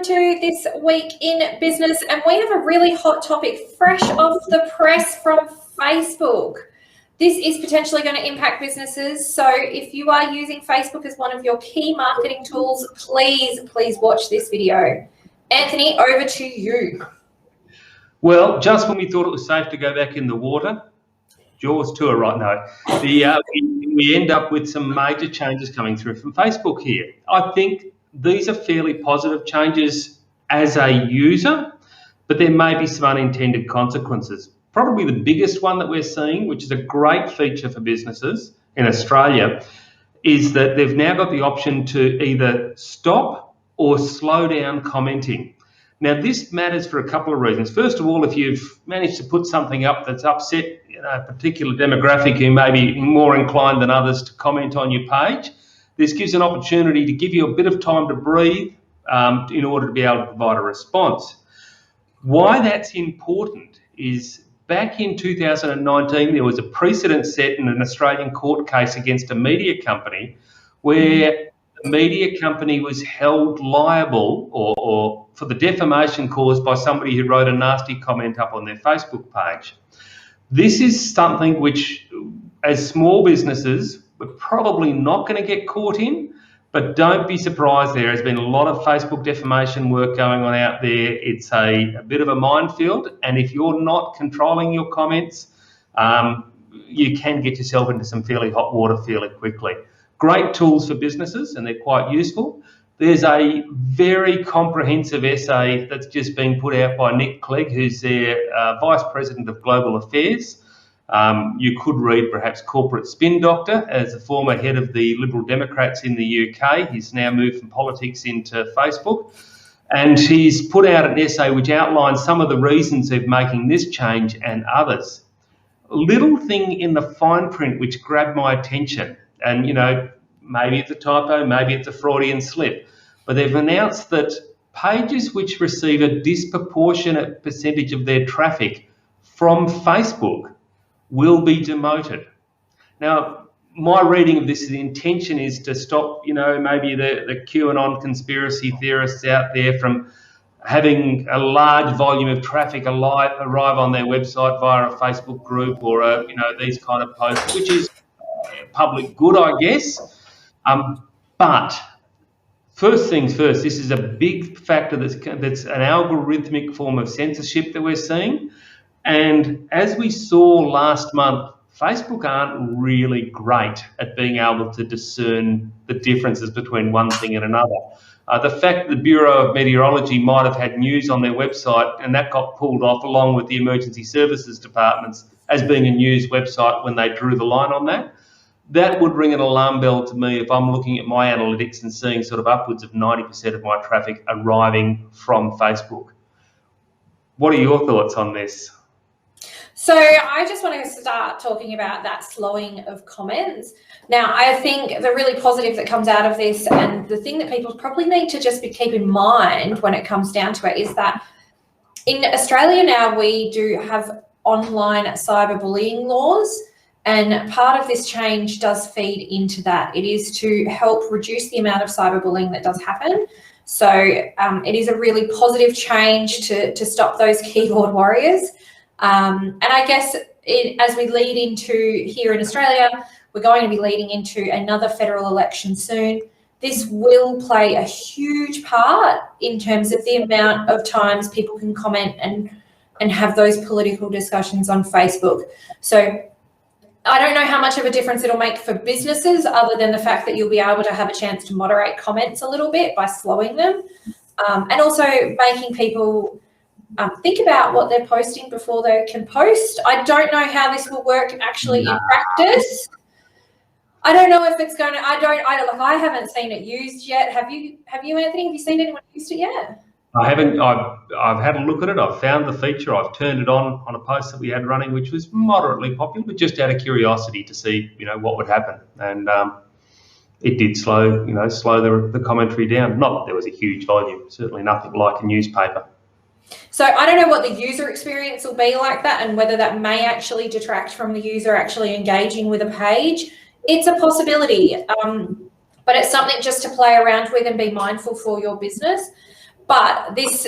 to This Week in Business, and we have a really hot topic fresh off the press from Facebook. This is potentially going to impact businesses, so if you are using Facebook as one of your key marketing tools, please watch this video. Anthony, over to you. Well, just when we thought it was safe to go back in the water, Jaws tour right now, we end up with some major changes coming through from Facebook here. I think these are fairly positive changes as a user, but there may be some unintended consequences. Probably the biggest one that we're seeing, which is a great feature for businesses in Australia, is that they've now got the option to either stop or slow down commenting. Now, this matters for a couple of reasons. First of all, if you've managed to put something up that's upset a particular demographic who may be more inclined than others to comment on your page, this gives an opportunity to give you a bit of time to breathe in order to be able to provide a response. Why that's important is back in 2019, there was a precedent set in an Australian court case against a media company where the media company was held liable or for the defamation caused by somebody who wrote a nasty comment up on their Facebook page. This is something which, as small businesses, we're probably not going to get caught in, but don't be surprised. There has been a lot of Facebook defamation work going on out there. It's a bit of a minefield, and if you're not controlling your comments, you can get yourself into some fairly hot water fairly quickly. Great tools for businesses, and they're quite useful. There's a very comprehensive essay that's just been put out by Nick Clegg, who's their Vice President of Global Affairs. You could read perhaps Corporate Spin Doctor as a former head of the Liberal Democrats in the UK. He's now moved from politics into Facebook. And he's put out an essay which outlines some of the reasons of making this change and others. A little thing in the fine print which grabbed my attention, and, you know, maybe it's a typo, maybe it's a Freudian slip, but they've announced that pages which receive a disproportionate percentage of their traffic from Facebook will be demoted. Now, my reading of this, the intention is to stop, you know, maybe the QAnon conspiracy theorists out there from having a large volume of traffic arrive on their website via a Facebook group or, these kind of posts, which is public good, I guess. But first things first, this is a big factor that's an algorithmic form of censorship that we're seeing. And as we saw last month, Facebook aren't really great at being able to discern the differences between one thing and another. The fact that the Bureau of Meteorology might have had news on their website and that got pulled off along with the emergency services departments as being a news website when they drew the line on that would ring an alarm bell to me if I'm looking at my analytics and seeing sort of upwards of 90% of my traffic arriving from Facebook. What are your thoughts on this? So I just want to start talking about that slowing of comments. Now, I think the really positive that comes out of this, and the thing that people probably need to just keep in mind when it comes down to it, is that in Australia now we do have online cyberbullying laws. And part of this change does feed into that. It is to help reduce the amount of cyberbullying that does happen. So it is a really positive change to stop those keyboard warriors. And I guess as we lead into here in Australia, we're going to be leading into another federal election soon. This will play a huge part in terms of the amount of times people can comment and have those political discussions on Facebook. So I don't know how much of a difference it'll make for businesses other than the fact that you'll be able to have a chance to moderate comments a little bit by slowing them, and also making people think about what they're posting before they can post. I don't know how this will work actually in practice. I don't know if it's going to, I haven't seen it used yet. Have you, Anthony? Have you seen anyone used it yet? I haven't. I've had a look at it. I've found the feature. I've turned it on a post that we had running, which was moderately popular, but just out of curiosity to see, what would happen. And it did slow the commentary down. Not that there was a huge volume. Certainly nothing like a newspaper. So I don't know what the user experience will be like that, and whether that may actually detract from the user actually engaging with a page. It's a possibility, but it's something just to play around with and be mindful for your business. But this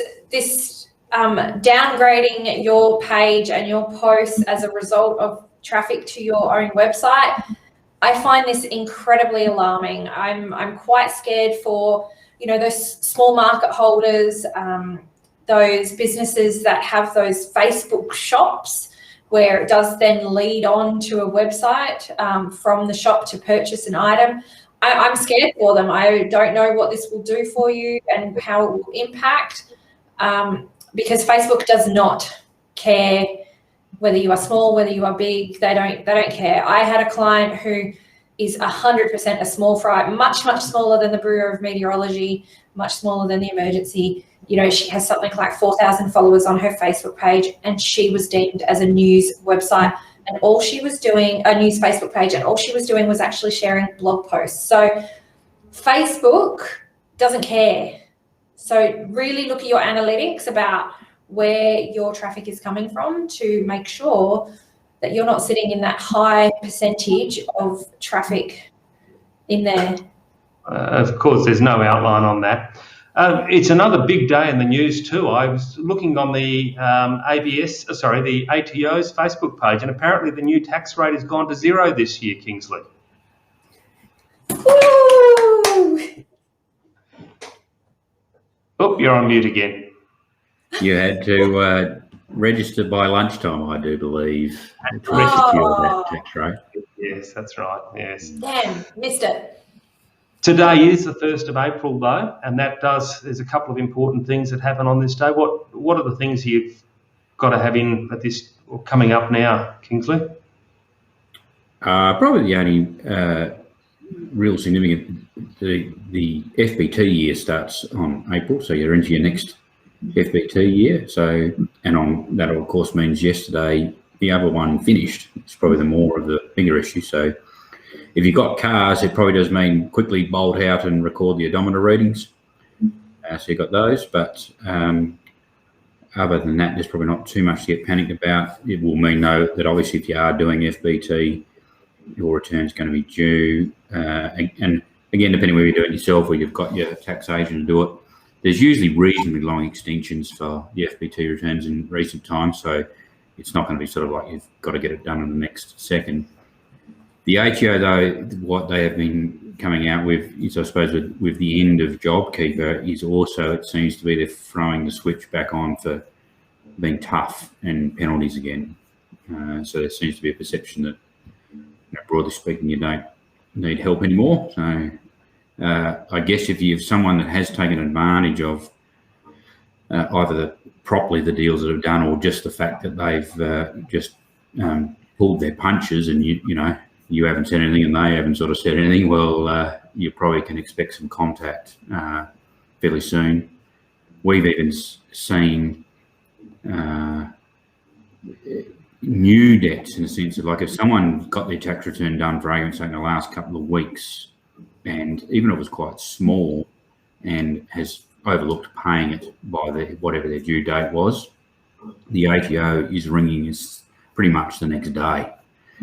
downgrading your page and your posts as a result of traffic to your own website, I find this incredibly alarming. I'm quite scared for, you know, those small market holders, those businesses that have those Facebook shops where it does then lead on to a website from the shop to purchase an item. I'm scared for them. I don't know what this will do for you and how it will impact, because Facebook does not care whether you are small, whether you are big. They don't care. I had a client who is 100% a small fry, much smaller than the Bureau of Meteorology, much smaller than the emergency. You know, she has something like 4,000 followers on her Facebook page, and she was deemed as a news website, and all she was doing, a news Facebook page, and all she was doing was actually sharing blog posts. So Facebook doesn't care. So really look at your analytics about where your traffic is coming from to make sure that you're not sitting in that high percentage of traffic in there. Of course, there's no outline on that. It's another big day in the news too. I was looking on the the ATO's Facebook page, and apparently the new tax rate has gone to 0 this year, Kingsley. Woo! Oh, you're on mute again. You had to register by lunchtime, I do believe, to secure that tax rate. Yes, that's right. Yes. Damn, missed it. Today is the 1st of April, though, and there's a couple of important things that happen on this day. What are the things you've got to have in at this, or coming up now, Kingsley? Probably the only real significant, the FBT year starts on April, so you're into your next FBT year. So, and that of course means yesterday the other one finished. It's probably the bigger issue. So if you've got cars, it probably does mean quickly bolt out and record the odometer readings. So you've got those, but other than that, there's probably not too much to get panicked about. It will mean, though, that obviously if you are doing FBT, your return is going to be due. And again, depending whether you're doing it yourself or you've got your tax agent to do it, there's usually reasonably long extensions for the FBT returns in recent times. So it's not going to be sort of like you've got to get it done in the next second. The ATO, though, what they have been coming out with is, I suppose, with the end of JobKeeper, is also, it seems to be they're throwing the switch back on for being tough and penalties again. So there seems to be a perception that, broadly speaking, you don't need help anymore. So I guess if you have someone that has taken advantage of either properly the deals that have done, or just the fact that they've just pulled their punches, and you haven't said anything and they haven't sort of said anything, well, you probably can expect some contact fairly soon. We've even seen new debts, in the sense of, like, if someone got their tax return done, for argument's sake, in the last couple of weeks, and even if it was quite small, and has overlooked paying it by whatever their due date was, the ATO is ringing us pretty much the next day,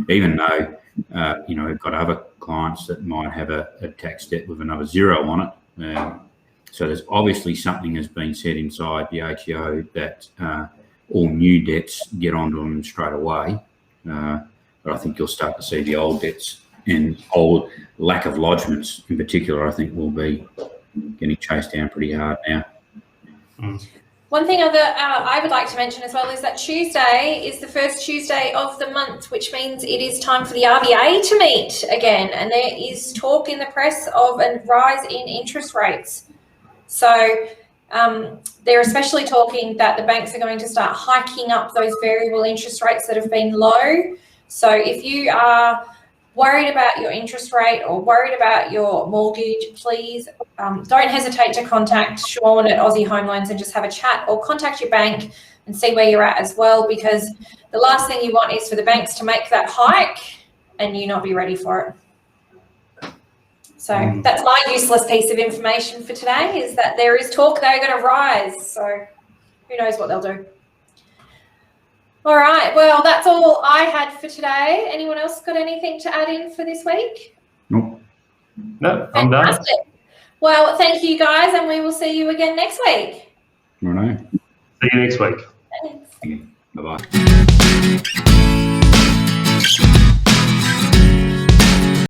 even though we've got other clients that might have a tax debt with another 0 on it. So there's obviously something has been said inside the ATO that all new debts get onto them straight away. But I think you'll start to see the old debts and old lack of lodgements in particular, I think, will be getting chased down pretty hard now. One thing I would like to mention as well is that Tuesday is the first Tuesday of the month, which means it is time for the RBA to meet again. And there is talk in the press of a rise in interest rates. So they're especially talking that the banks are going to start hiking up those variable interest rates that have been low. So if you are worried about your interest rate or worried about your mortgage, please don't hesitate to contact Sean at Aussie Home Loans and just have a chat, or contact your bank and see where you're at as well, because the last thing you want is for the banks to make that hike and you not be ready for it. So that's my useless piece of information for today, is that there is talk they're going to rise. So who knows what they'll do. All right, well, that's all I had for today. Anyone else got anything to add in for this week? Nope. No, I'm done. Well, thank you guys, and we will see you again next week. Righto. See you next week. Thanks. Bye bye.